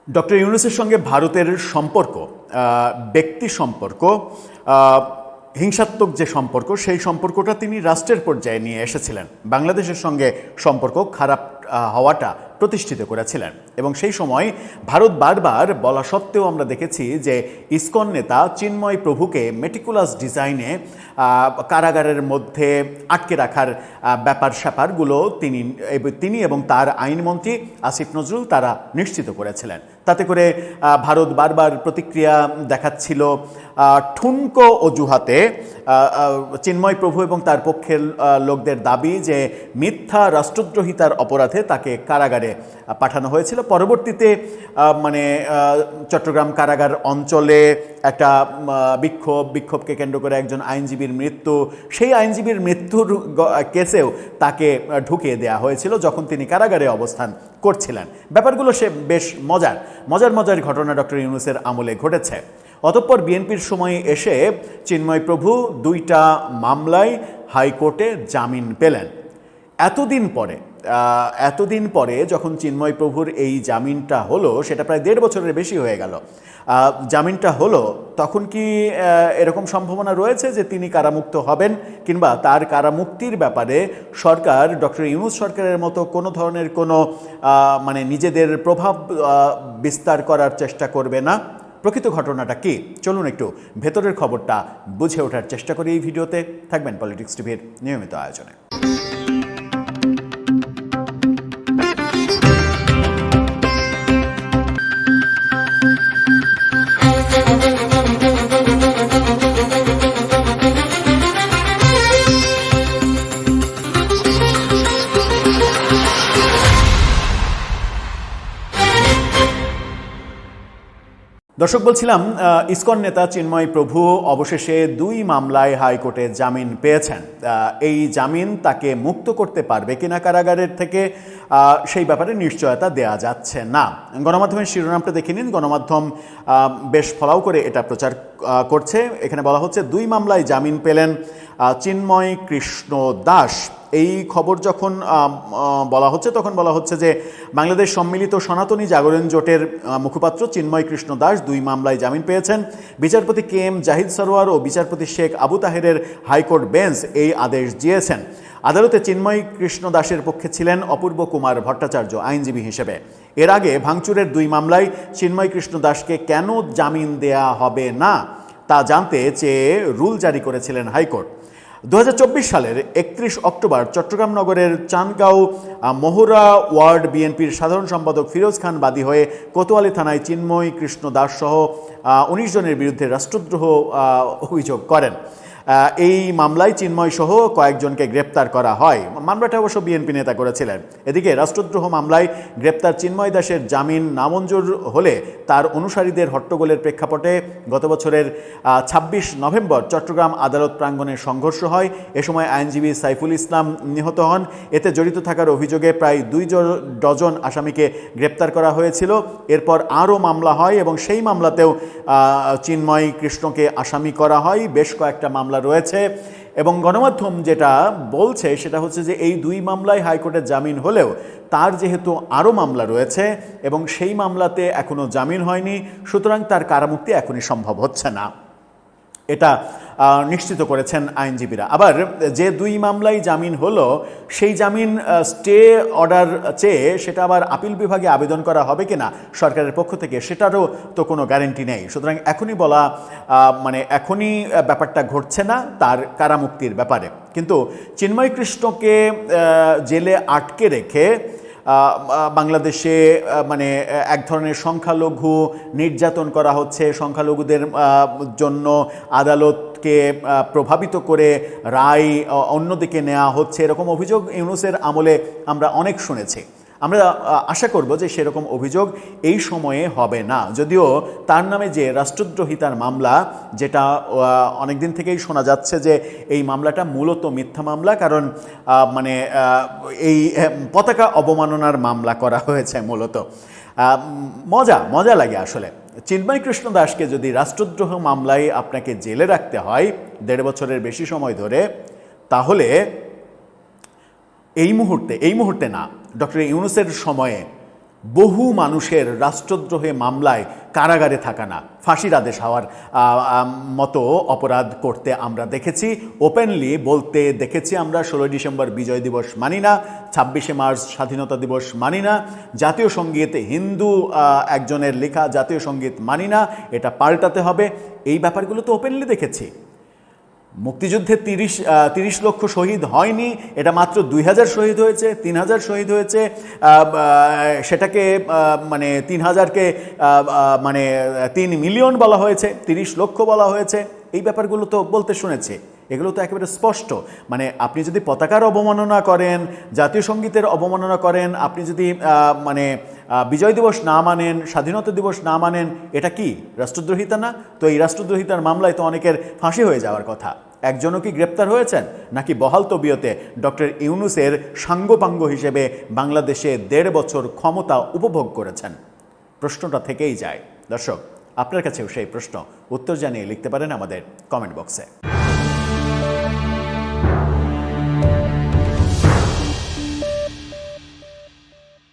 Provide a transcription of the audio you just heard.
Doctor ইউনূসের সঙ্গে ভারতের সম্পর্ক, ব্যক্তি সম্পর্ক, হিংসাত্মক যে সম্পর্ক, সেই সম্পর্কটা তিনি রাষ্ট্রের পর্যায়ে নিয়ে এসেছিলেন। বাংলাদেশের সঙ্গে সম্পর্ক খারাপ হওয়াটা প্রতিষ্ঠিত করেছিলেন এবং সেই সময় ভারত বারবার বলা সত্ত্বেও আমরা দেখেছি যে ইসকন নেতা চিন্ময় প্রভুকে মেটিকুলাস ডিজাইনে কারাগারের মধ্যে আটকে রাখার ব্যাপার স্যাপারগুলো তিনি এবং তার আইনমন্ত্রী আসিফ নজরুল তারা নিশ্চিত করেছিলেন। তাতে করে ভারত বারবার প্রতিক্রিয়া দেখাচ্ছিল ঠুনকো অজুহাতে। চিন্ময় প্রভু এবং তার পক্ষের লোকদের দাবি যে মিথ্যা রাষ্ট্রদ্রোহিতার অপরাধে তাকে কারাগারে পাঠানো হয়েছিল। পরবর্তীতে চট্টগ্রাম কারাগার অঞ্চলে একটা বিক্ষোভকে কেন্দ্র করে একজন আইনজীবীর মৃত্যু, সেই আইনজীবীর মৃত্যুর কেসেও তাকে ঢুকিয়ে দেওয়া হয়েছিল যখন তিনি কারাগারে অবস্থান করছিলেন। ব্যাপারগুলো সে বেশ মজার ঘটনা ডক্টর ইউনূসের আমলে ঘটেছে। অতঃপর বিএনপির সময়ে এসে চিন্ময় প্রভু 2টা মামলায় হাইকোর্টে জামিন পেলেন। এতদিন পরে যখন চিন্ময় প্রভুর এই জামিনটা হলো, সেটা প্রায় 1.5 বছরের বেশি হয়ে গেল, জামিনটা হলো, তখন কি এরকম সম্ভাবনা রয়েছে যে তিনি কারামুক্ত হবেন, কিংবা তার কারামুক্তির ব্যাপারে সরকার, ডক্টর ইউনূস সরকারের মতো কোনো ধরনের নিজেদের প্রভাব বিস্তার করার চেষ্টা করবে না? প্রকৃত ঘটনাটা কি? চলুন একটু ভেতরের খবরটা বুঝে ওঠার চেষ্টা করি এই ভিডিওতে। থাকবেন পলিটিক্স টিভির নিয়মিত আয়োজনে। দর্শক, বলছিলাম ইসকন নেতা চিন্ময় প্রভু অবশেষে 2 মামলায় হাইকোর্টে জামিন পেয়েছেন। এই জামিন তাকে মুক্ত করতে পারবে কিনা কারাগারের থেকে, সেই ব্যাপারে নিশ্চয়তা দেয়া যাচ্ছে না। গণমাধ্যমের শিরোনামটা দেখে নিন। গণমাধ্যম বেশ ফলাও করে এটা প্রচার করছে। এখানে বলা হচ্ছে 2 মামলায় জামিন পেলেন চিন্ময় কৃষ্ণ দাস। এই খবর যখন বলা হচ্ছে তখন বলা হচ্ছে যে বাংলাদেশ সম্মিলিত সনাতনী জাগরণ জোটের মুখপাত্র চিন্ময় কৃষ্ণ দাস 2 মামলায় জামিন পেয়েছেন। বিচারপতি কে এম জাহিদ সরোয়ার ও বিচারপতি শেখ আবু তাহেরের হাইকোর্ট বেঞ্চ এই আদেশ দিয়েছেন। আদালতে চিন্ময় কৃষ্ণ দাসের পক্ষে ছিলেন অপূর্ব কুমার ভট্টাচার্য আইনজীবী হিসেবে। এর আগে ভাঙচুরের 2 মামলায় চিন্ময় কৃষ্ণ দাসকে কেন জামিন দেয়া হবে না তা জানতে চেয়ে রুল জারি করেছিলেন হাইকোর্ট। 2024 সালের 31 অক্টোবর চট্টগ্রাম নগরের চানগাঁও মোহরা ওয়ার্ড বিএনপির সাধারণ সম্পাদক ফিরোজ খান বাদী হয়ে কোতোয়ালি থানায় চিন্ময় কৃষ্ণ দাস সহ 19 জনের বিরুদ্ধে রাষ্ট্রদ্রোহ অভিযোগ করেন। এই মামলায় চিন্ময় সহ কয়েকজনকে গ্রেপ্তার করা হয়। মামলাটা অবশ্য বিএনপি নেতা করেছিলেন। এদিকে রাষ্ট্রদ্রোহ মামলায় গ্রেপ্তার চিন্ময় দাসের জামিন নামঞ্জুর হলে তার অনুসারীদের হট্টগোলের প্রেক্ষাপটে গত বছরের 26 নভেম্বর চট্টগ্রাম আদালত প্রাঙ্গণে সংঘর্ষ হয়। এ সময় আইনজীবী সাইফুল ইসলাম নিহত হন। এতে জড়িত থাকার অভিযোগে প্রায় 2 ডজন আসামিকে গ্রেপ্তার করা হয়েছিল। এরপর আরও মামলা হয় এবং সেই মামলাতেও চিন্ময় কৃষ্ণকে আসামি করা হয়। বেশ কয়েকটা মামলা রয়েছে এবং গণমাধ্যম যেটা বলছে সেটা হচ্ছে যে এই 2 মামলায় হাইকোর্টে জামিন হলেও তার যেহেতু আরও মামলা রয়েছে এবং সেই মামলাতে এখনও জামিন হয়নি, সুতরাং তার কারামুক্তি এখনই সম্ভব হচ্ছে না, এটা নিশ্চিত করেছেন আইনজীবীরা। আবার যে 2 মামলায় জামিন হলো সেই জামিন স্টে অর্ডার চেয়ে সেটা আবার আপিল বিভাগে আবেদন করা হবে কিনা সরকারের পক্ষ থেকে, সেটারও তো কোনো গ্যারেন্টি নেই। সুতরাং এখনই ব্যাপারটা ঘটছে না তার কারামুক্তির ব্যাপারে। কিন্তু চিন্ময় কৃষ্ণকে জেলে আটকে রেখে বাংলাদেশে এক ধরনের সংখ্যালঘু নির্যাতন করা হচ্ছে, সংখ্যালঘুদের জন্য আদালতকে প্রভাবিত করে রায় অন্যদিকে নেওয়া হচ্ছে, এরকম অভিযোগ ইউনূসের আমলে আমরা অনেক শুনেছি। আমরা আশা করব যে সেরকম অভিযোগ এই সময়ে হবে না। যদিও তার নামে যে রাষ্ট্রদ্রোহিতার মামলা, যেটা অনেক দিন থেকেই শোনা যাচ্ছে যে এই মামলাটা মূলত মিথ্যা মামলা, কারণ এই পতাকা অবমাননার মামলা করা হয়েছে মূলত। মজা লাগে আসলে। চিন্ময় কৃষ্ণ দাসকে যদি রাষ্ট্রদ্রোহ মামলায় আপনাকে জেলে রাখতে হয় 1.5 বছরের বেশি সময় ধরে, তাহলে এই মুহূর্তে না, ডক্টর ইউনূসের সময়ে বহু মানুষের রাষ্ট্রদ্রোহে মামলায় কারাগারে থাকা না, ফাঁসির আদেশ হওয়ার মতো অপরাধ করতে আমরা দেখেছি, ওপেনলি বলতে দেখেছি আমরা 16 ডিসেম্বর বিজয় দিবস মানি না, 26শে মার্চ স্বাধীনতা দিবস মানি না, জাতীয় সঙ্গীত হিন্দু একজনের লেখা জাতীয় সঙ্গীত মানি না, এটা পাল্টাতে হবে, এই ব্যাপারগুলো তো ওপেনলি দেখেছি। মুক্তিযুদ্ধে 30 লক্ষ শহীদ হয়নি, এটা মাত্র 2000 শহীদ হয়েছে, 3000 শহীদ হয়েছে, সেটাকে মানে 3000কে মানে 3 মিলিয়ন বলা হয়েছে, 30 লক্ষ বলা হয়েছে, এই ব্যাপারগুলো তো বলতে শুনেছি। এগুলো তো একেবারে স্পষ্ট। মানে আপনি যদি পতাকার অবমাননা করেন, জাতীয় সঙ্গীতের অবমাননা করেন, আপনি যদি মানে বিজয় দিবস না মানেন, স্বাধীনতা দিবস না মানেন, এটা কি রাষ্ট্রদ্রোহিতা না? তো এই রাষ্ট্রদ্রোহিতার মামলায় তো অনেকের ফাঁসি হয়ে যাওয়ার কথা। একজনও কি গ্রেপ্তার হয়েছেন? নাকি বহাল তবিয়তে ডক্টর ইউনূসের সাঙ্গপাঙ্গ হিসেবে বাংলাদেশে 1.5 বছর ক্ষমতা উপভোগ করেছেন? প্রশ্নটা থেকেই যায়। দর্শক, আপনার কাছেও সেই প্রশ্ন, উত্তর জানিয়ে লিখতে পারেন আমাদের কমেন্ট বক্সে।